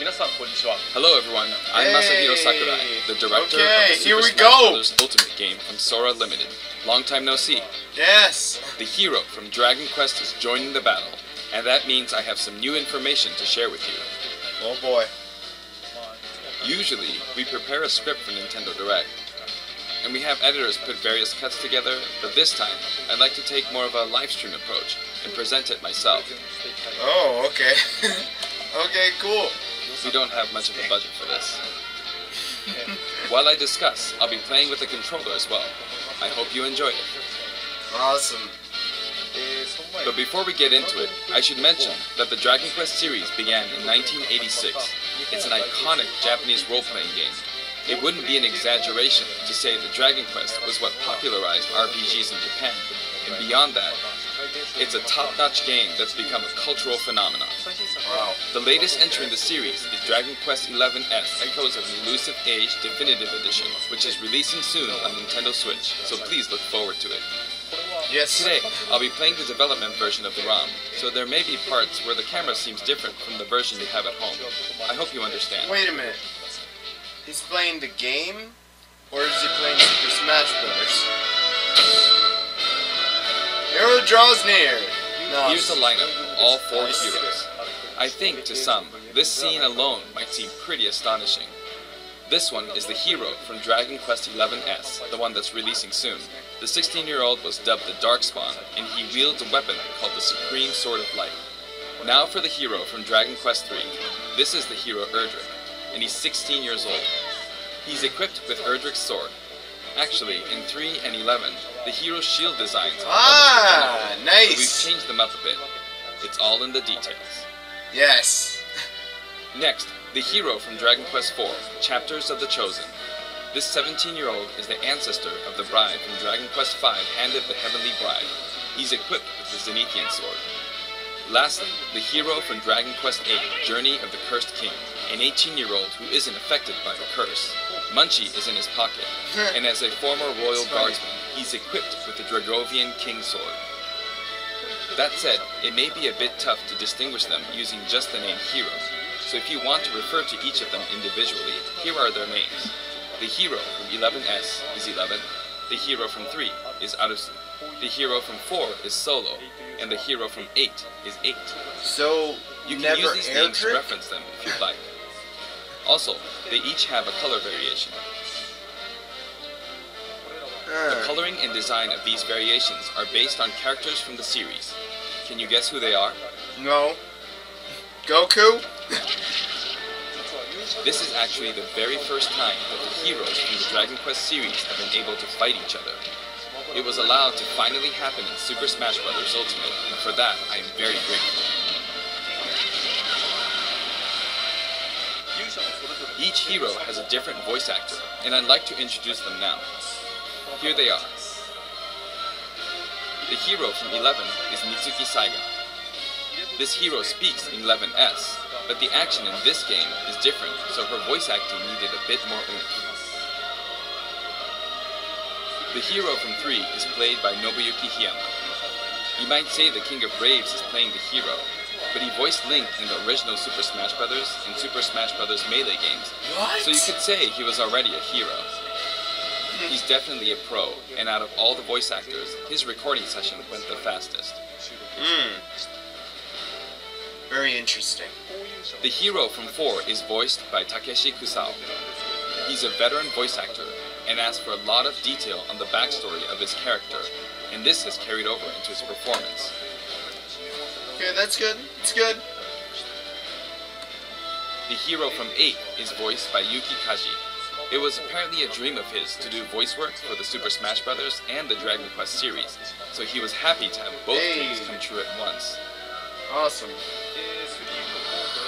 Hello everyone, I'm Masahiro Sakurai, the director of the Super Smash Bros. Ultimate game from Sora Limited. Long time no see. Yes! The hero from Dragon Quest is joining the battle, and that means I have some new information to share with you. Oh boy. Usually, we prepare a script for Nintendo Direct, and we have editors put various cuts together, but this time, I'd like to take more of a live stream approach and present it myself. Oh, okay. Okay, cool. We don't have much of a budget for this. While I discuss, I'll be playing with the controller as well. I hope you enjoy it. Awesome. But before we get into it, I should mention that the Dragon Quest series began in 1986. It's an iconic Japanese role-playing game. It wouldn't be an exaggeration to say that Dragon Quest was what popularized RPGs in Japan, and beyond that, it's a top-notch game that's become a cultural phenomenon. Wow. The latest entry in the series is Dragon Quest XI's Echoes of the Elusive Age Definitive Edition, which is releasing soon on Nintendo Switch, so please look forward to it. Yes. Today, I'll be playing the development version of the ROM, so there may be parts where the camera seems different from the version you have at home. I hope you understand. Wait a minute. He's playing the game? Or is he playing Super Smash Bros.? Hero draws near. No. Here's the lineup of all four heroes. I think, to some, this scene alone might seem pretty astonishing. This one is the hero from Dragon Quest XI's, the one that's releasing soon. The 16-year-old was dubbed the Darkspawn, and he wields a weapon called the Supreme Sword of Light. Now for the hero from Dragon Quest III. This is the hero Erdrick, and he's 16 years old. He's equipped with Erdrick's sword. Actually, in 3 and 11, the hero's shield designs are nice. so we've changed them up a bit. It's all in the details. Yes. Next, the hero from Dragon Quest IV, Chapters of the Chosen. This 17-year-old is the ancestor of the bride from Dragon Quest V, Hand of the Heavenly Bride. He's equipped with the Zenithian sword. Lastly, the hero from Dragon Quest VIII, Journey of the Cursed King, an 18-year-old who isn't affected by the curse. Munchie is in his pocket, and as a former royal guardsman, he's equipped with the Dragovian King sword. That said, it may be a bit tough to distinguish them using just the name hero, so if you want to refer to each of them individually, here are their names. The hero from 11S is 11, the hero from 3 is Arusu, the hero from 4 is Solo, and the hero from 8 is 8. So, you can use these names to reference them if you'd like. Also, they each have a color variation. The coloring and design of these variations are based on characters from the series. Can you guess who they are? No. Goku? This is actually the very first time that the heroes from the Dragon Quest series have been able to fight each other. It was allowed to finally happen in Super Smash Bros. Ultimate, and for that I am very grateful. Each hero has a different voice actor, and I'd like to introduce them now. Here they are. The hero from 11 is Mitsuki Saiga. This hero speaks in 11S, but the action in this game is different, so her voice acting needed a bit more oomph. The hero from 3 is played by Nobuyuki Hiyama. You might say the King of Braves is playing the hero, but he voiced Link in the original Super Smash Bros. And Super Smash Bros. Melee games, so you could say he was already a hero. He's definitely a pro, and out of all the voice actors, his recording session went the fastest. Very interesting. The hero from 4 is voiced by Takeshi Kusao. He's a veteran voice actor, and asks for a lot of detail on the backstory of his character, and this has carried over into his performance. Okay, that's good. It's good. The hero from 8 is voiced by Yuki Kaji. It was apparently a dream of his to do voice work for the Super Smash Bros. And the Dragon Quest series, so he was happy to have both dreams come true at once. Awesome.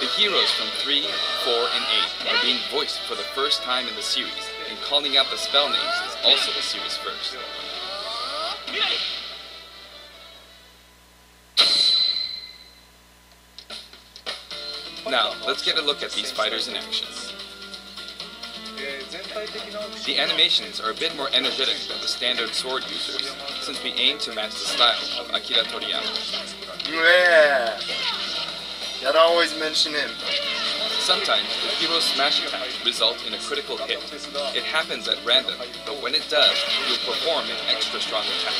The heroes from 3, 4, and 8 are being voiced for the first time in the series, and calling out the spell names is also the series first. Now, let's get a look at these fighters in action. The animations are a bit more energetic than the standard sword users, since we aim to match the style of Akira Toriyama. Yeah! Gotta always mention him. Sometimes the hero's smash attacks result in a critical hit. It happens at random, but when it does, you'll perform an extra strong attack.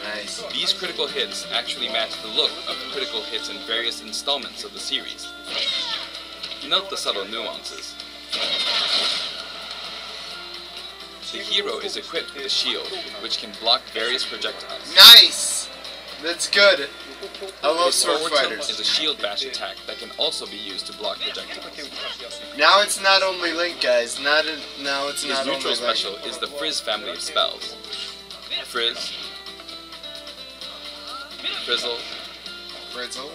Nice. These critical hits actually match the look of critical hits in various installments of the series. Note the subtle nuances. The hero is equipped with a shield, which can block various projectiles. Nice! That's good. I love His sword forward tilt fighters. is a shield bash attack that can also be used to block projectiles. Now it's not only Link, guys. Now it's His not only neutral Link. special is the Frizz family of spells. Frizz, Frizzle, Frizzle.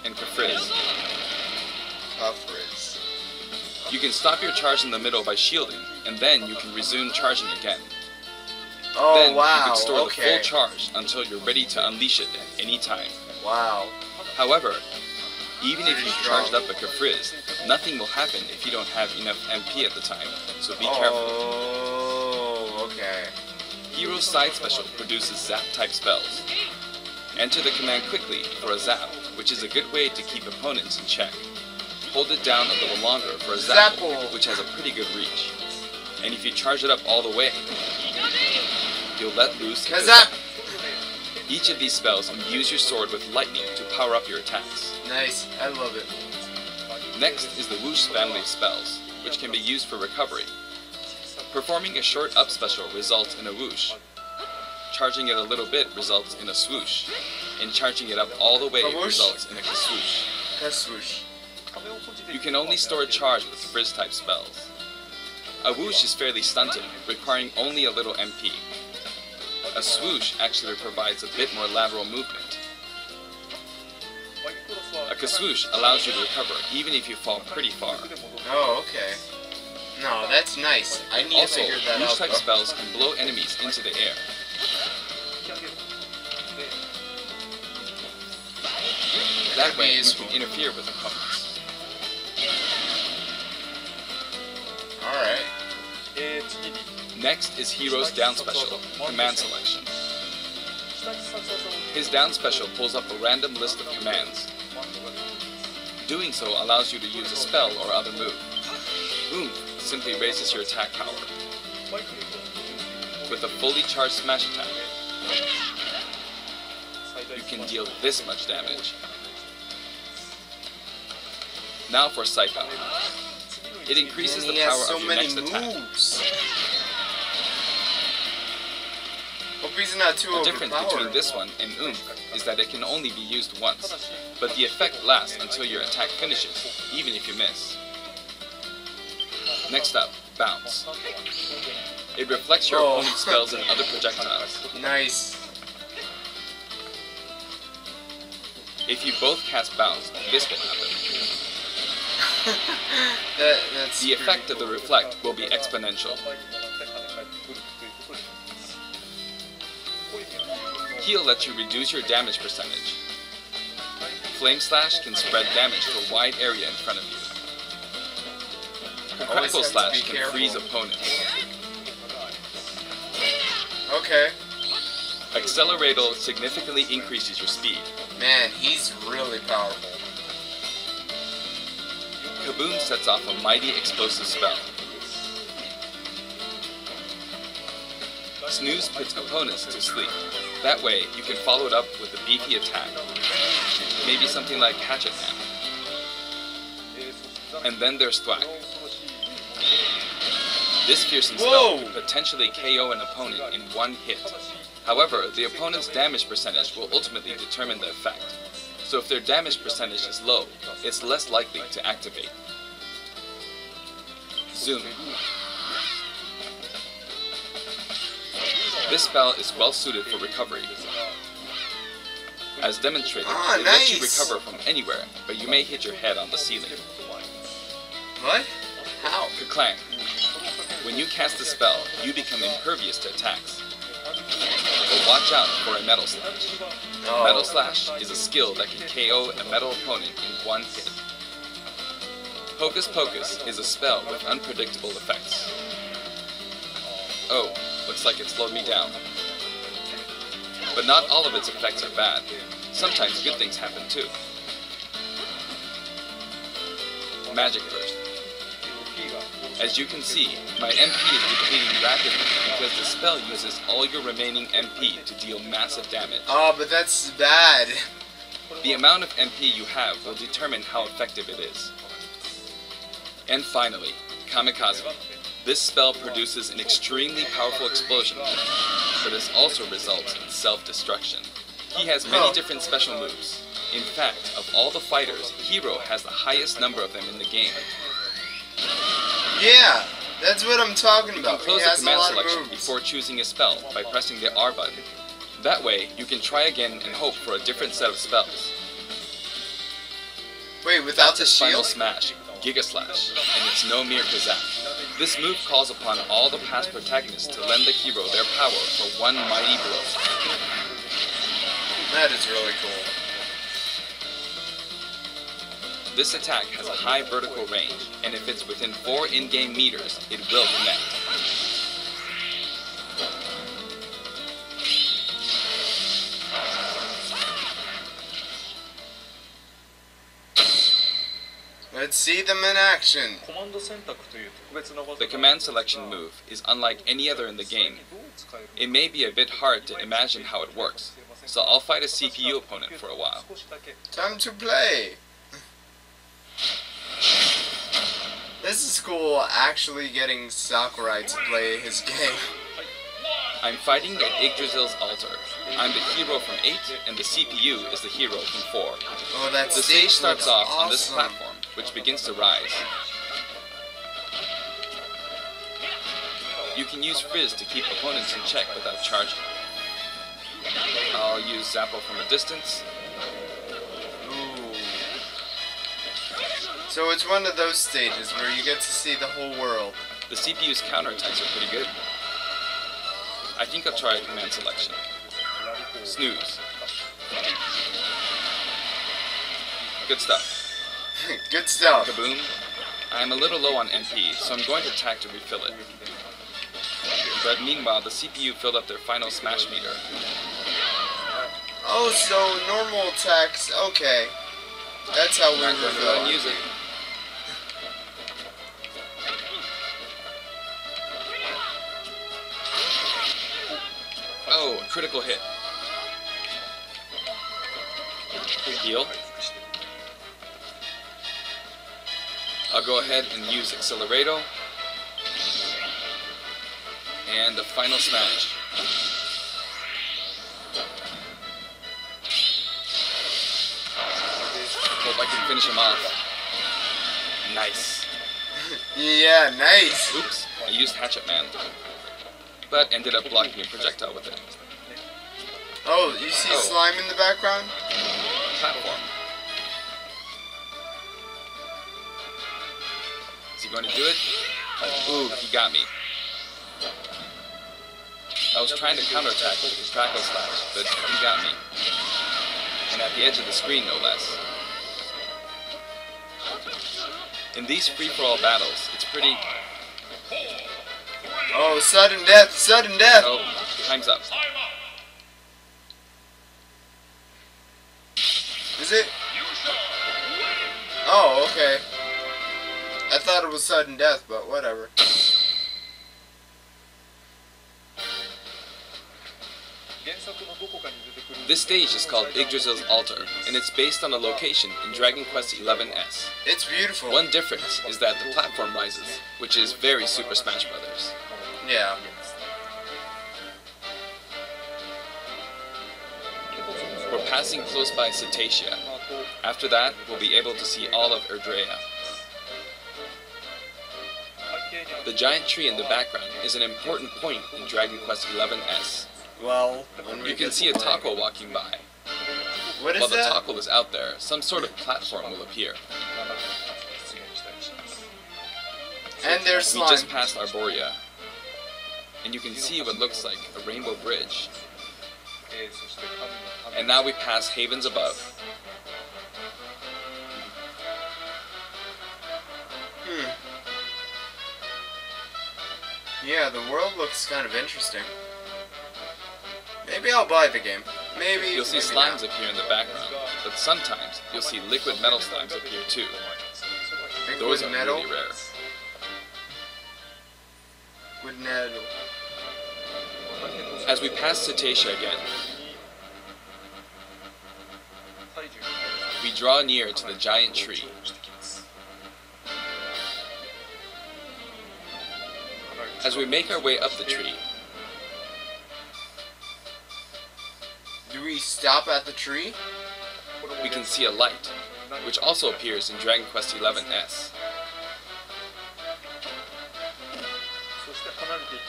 and Frizz. Frizz. You can stop your charge in the middle by shielding, and then you can resume charging again. Oh, Then wow. you can store Okay. the full charge until you're ready to unleash it at any time. Wow. However, even if Pretty you've strong. charged up a Frizz, nothing will happen if you don't have enough MP at the time, so be careful. Oh, okay. Hero's side special produces zap-type spells. Enter the command quickly for a zap, which is a good way to keep opponents in check. Hold it down a little longer for a zap, Zapple. which has a pretty good reach. And if you charge it up all the way, you'll let loose a Kazap! zap. Each of these spells imbues your sword with lightning to power up your attacks. Nice. I love it. Next is the Whoosh family of spells, which can be used for recovery. Performing a short up special results in a whoosh. Charging it a little bit results in a swoosh. And charging it up all the way Swoosh. results in a swoosh. Swoosh. You can only store a charge with Frizz type spells. A whoosh is fairly stunted, requiring only a little MP. A swoosh actually provides a bit more lateral movement. A kaswoosh allows you to recover even if you fall pretty far. Oh, okay. No, that's nice. I need Also, to figure that whoosh out. type though. spells can blow enemies into the air. That way, you can interfere with opponents. Alright. Next is Hero's down special, command selection. His down special pulls up a random list of commands. Doing so allows you to use a spell or other move. Oomph simply raises your attack power. With a fully charged smash attack, you can deal this much damage. Now for Psycho. It increases And the he has power so of your many next attack. moves. Hope he's not too The difference overpowered. between this one and Oomph is that it can only be used once, but the effect lasts until your attack finishes, even if you miss. Next up, Bounce. It reflects your Oh. opponent's spells and other projectiles. Nice. If you both cast Bounce, this will happen. That's The effect of the reflect will be exponential. Heal lets you reduce your damage percentage. Flame Slash can spread damage to a wide area in front of you. Always Crackle have to Slash be can careful. freeze opponents. Okay. Accelerator significantly increases your speed. Man, he's really powerful. Kaboom sets off a mighty explosive spell. Snooze puts opponents to sleep. That way, you can follow it up with a beefy attack. Maybe something like Hatchet Man. And then there's Thwack. This fearsome spell Whoa! can potentially KO an opponent in one hit. However, the opponent's damage percentage will ultimately determine the effect. So if their damage percentage is low, it's less likely to activate. Zoom. This spell is well suited for recovery. As demonstrated, it lets you nice. recover from anywhere, but you may hit your head on the ceiling. What? How? Kerclang. When you cast the spell, you become impervious to attacks. But watch out for a Metal Slash. Oh. Metal Slash is a skill that can KO a metal opponent in one hit. Hocus Pocus is a spell with unpredictable effects. Oh, looks like it slowed me down. But not all of its effects are bad. sometimes good things happen too. Magic first. As you can see, my MP is depleting rapidly because the spell uses all your remaining MP to deal massive damage. Oh, but that's bad. The amount of MP you have will determine how effective it is. And finally, Kamikaze. This spell produces an extremely powerful explosion, but this also results in self-destruction. He has many different special moves. In fact, of all the fighters, Hero has the highest number of them in the game. Yeah, that's what I'm talking about. You can close the command selection before choosing a spell by pressing the R button. That way, you can try again and hope for a different set of spells. Wait, without the Final shield? smash, Giga Slash, and it's no mere kazak. This move calls upon all the past protagonists to lend the hero their power for one mighty blow. That is really cool. This attack has a high vertical range, and if it's within 4 in-game meters, it will connect. Let's see them in action. The command selection move is unlike any other in the game. It may be a bit hard to imagine how it works, so I'll fight a CPU opponent for a while. Time to play. This is cool, actually getting Sakurai to play his game. I'm fighting at Yggdrasil's altar. I'm the hero from 8, and the CPU is the hero from 4. Oh, that The stage starts off awesome. on this platform, which begins to rise. You can use Frizz to keep opponents in check without charging. I'll use Zappo from a distance. Ooh. So it's one of those stages where you get to see the whole world. The CPU's counterattacks are pretty good. I think I'll try a command selection. Snooze. Good stuff. Good stuff. Kaboom. I'm a little low on MP, so I'm going to attack to refill it. But meanwhile, the CPU filled up their final smash meter. Oh, so normal attacks. Okay. That's how we I'm going to go ahead and use it. Oh, a critical hit. Heal. I'll go ahead and use Accelerado. And the final smash. Hope I can finish him off. Nice. Yeah, nice. Oops, I used Hatchet Man. But ended up blocking a projectile with it. Oh, you see slime in the background? Platform. Is he going to do it? Ooh, he got me. I was trying to counterattack with his Draco Slash, but he got me. And at the edge of the screen, no less. In these free-for-all battles, it's pretty... Oh, sudden death, sudden death! Oh, time's up. Is it? Oh, okay. I thought it was sudden death, but whatever. This stage is called Yggdrasil's Altar, and it's based on a location in Dragon Quest XI's. It's beautiful. One difference is that the platform rises, which is very Super Smash Bros. Yeah. We're passing close by Cetacea. After that, we'll be able to see all of Erdrea. The giant tree in the background is an important point in Dragon Quest XI's. Well, You can see a taco walking by. What is While the that? taco is out there, some sort of platform will appear. And there's We slime. just passed Arborea, and you can see what looks like a rainbow bridge. And now we pass Havens Above. Yeah, the world looks kind of interesting. Maybe I'll buy the game. Maybe. You'll see maybe slimes not. appear in the background, but sometimes you'll see liquid metal slimes appear too. Those are metal. really rare. Liquid metal. As we pass Cetacea again, we draw near to the giant tree. As we make our way up the tree, Do we stop at the tree? we can see a light, which also appears in Dragon Quest XI's.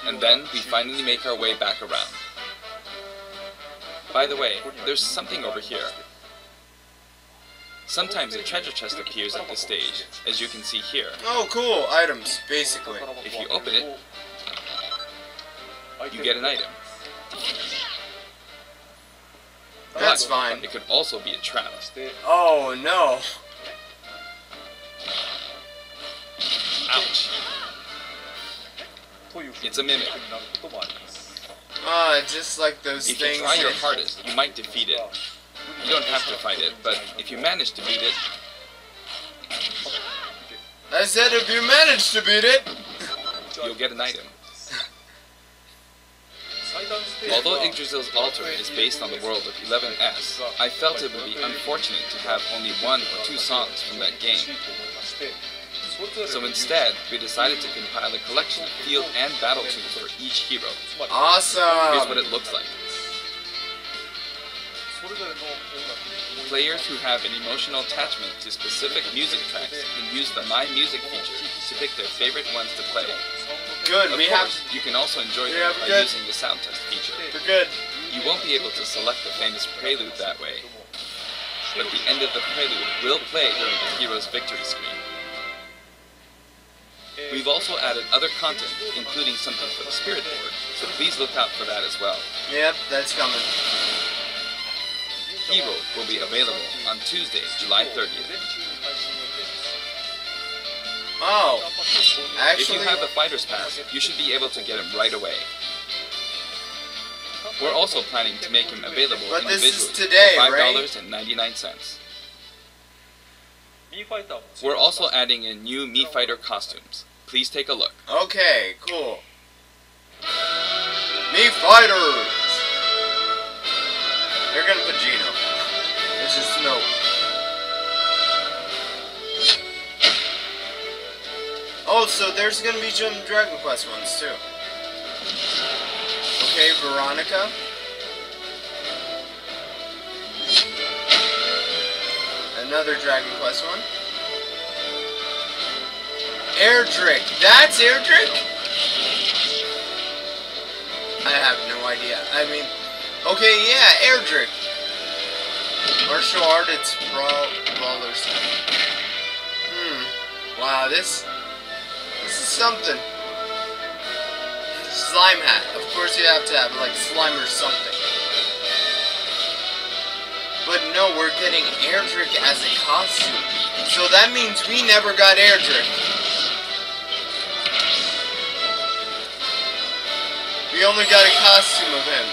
And then we finally make our way back around. By the way, there's something over here. Sometimes a treasure chest appears at this stage, as you can see here. Oh, cool. Items, basically. If you open it, you get an item. That's But fine. it could also be a trap. Oh, no. Ouch. It's a mimic. Just like those If you things. try your hardest, you might defeat it. You don't have to fight it, but if you manage to beat it, I said if you manage to beat it. you'll get an item. Although Yggdrasil's altar is based on the world of 11S, I felt it would be unfortunate to have only one or two songs from that game. So instead, we decided to compile a collection of field and battle tunes for each hero. Here's what Awesome. it looks like. Players who have an emotional attachment to specific music tracks can use the My Music feature to pick their favorite ones to play. Good. Of We have. course, you can also enjoy Yeah, them by good. using the sound test feature. We're good. You won't be able to select the famous prelude that way, but the end of the prelude will play during the hero's victory screen. We've also added other content, including something for the Spirit Board, so please look out for that as well. Yep, that's coming. Hero will be available on Tuesday, July 30th. Oh, If actually, you have the Fighter's Pass, you should be able to get him right away. We're also planning to make him available But in this is visuals today, for right? $5.99. We're also adding in new Mii Fighter costumes. Please take a look. okay, cool. Me fighters. They're gonna put Gino. It's just no. Oh, so there's gonna be some Dragon Quest ones too. Okay, Veronica. Another Dragon Quest one. Erdrick. That's Erdrick? I have no idea. I mean, okay, yeah, Erdrick. Martial art, it's brawlers. Wow, this is something. Slime hat. Of course you have to have like slime or something. But no, we're getting Erdrick as a costume. So that means we never got Erdrick. We only got a costume of him.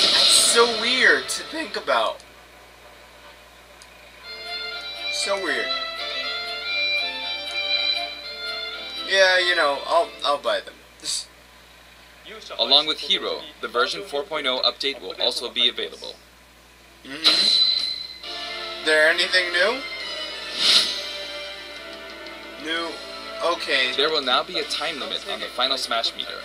That's so weird to think about. So weird. Yeah, you know, I'll buy them. Along with Hero, the version 4.0 update will also be available. There anything new? New. Okay. There will now be a time limit on the Final Smash meter.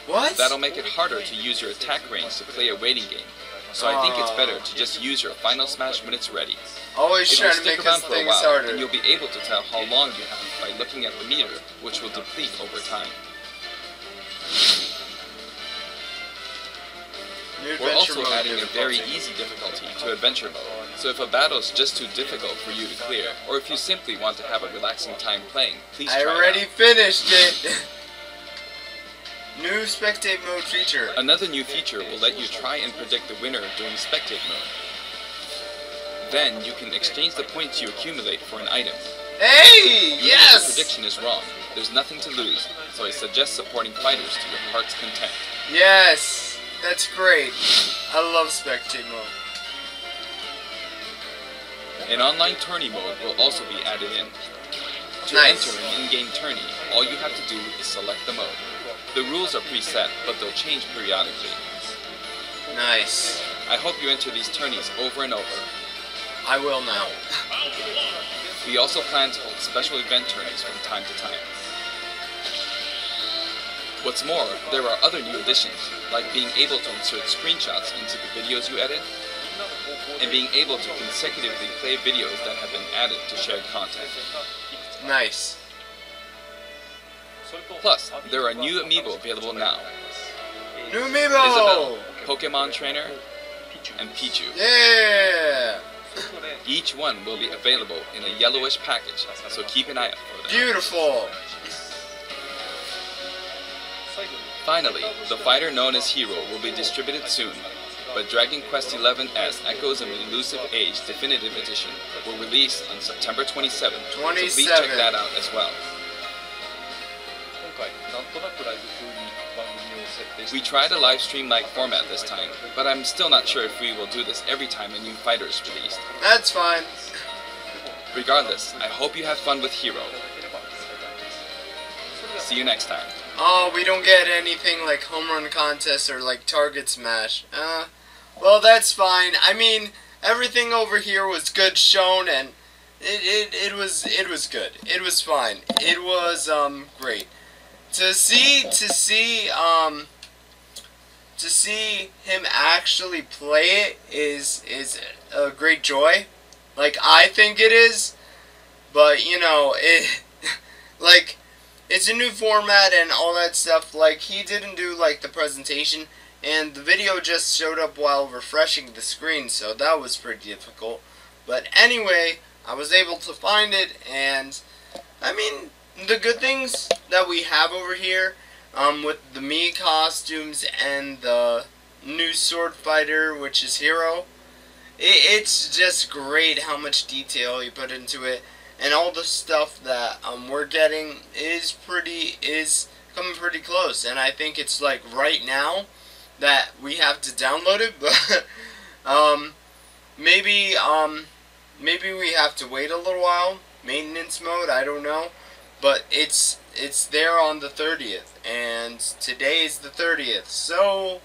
What? That'll make it harder to use your attack range to play a waiting game. So I think it's better to just use your Final Smash when it's ready. Always If you trying to stick make around us for a things while, harder. then you'll be able to tell how long you have by looking at the meter, which will deplete over time. New We're adventure also mode adding a very difficulty. easy difficulty to Adventure Mode, so if a battle's just too difficult for you to clear, or if you simply want to have a relaxing time playing, please try I it already out. finished it. New spectate mode feature. Another new feature will let you try and predict the winner during Spectate Mode. Then you can exchange the points you accumulate for an item. Hey, Even if the yes. prediction is wrong, there's nothing to lose, so I suggest supporting fighters to your heart's content. Yes. That's great. I love spectate mode. An online tourney mode will also be added in. To Nice. enter an in-game tourney, all you have to do is select the mode. The rules are preset, but they'll change periodically. Nice. I hope you enter these tourneys over and over. I will now. We also plan to hold special event tourneys from time to time. What's more, there are other new additions, like being able to insert screenshots into the videos you edit, and being able to consecutively play videos that have been added to shared content. Nice. Plus, there are new amiibo available now. New amiibo! Isabelle, Pokemon Trainer, and Pichu. Yeah! Each one will be available in a yellowish package, so keep an eye out for them. Beautiful! Finally, the fighter known as Hero will be distributed soon, but Dragon Quest XI's Echoes of an Elusive Age Definitive Edition will release on September 27th, so please check that out as well. We tried a live stream-like format this time, but I'm still not sure if we will do this every time a new fighter is released. That's fine. Regardless, I hope you have fun with Hero. See you next time. Oh, we don't get anything like home run contest or like target smash. Well, that's fine. I mean, everything over here was good shown, and it was good. It was fine. It was great. To see him actually play it is a great joy. Like, I think it is, but you know, like, it's a new format and all that stuff. Like, he didn't do like the presentation, and the video just showed up while refreshing the screen, so that was pretty difficult. But anyway, I was able to find it, and I mean, the good things that we have over here, with the Mii costumes and the new sword fighter, which is Hero, it's just great how much detail he put into it, and all the stuff that we're getting is coming pretty close. And I think it's like right now that we have to download it, but maybe we have to wait a little while. Maintenance mode, I don't know. But it's there on the 30th, and today is the 30th, so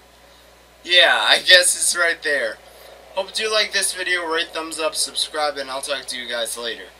yeah, I guess it's right there. Hope you like this video, rate, thumbs up, subscribe, and I'll talk to you guys later.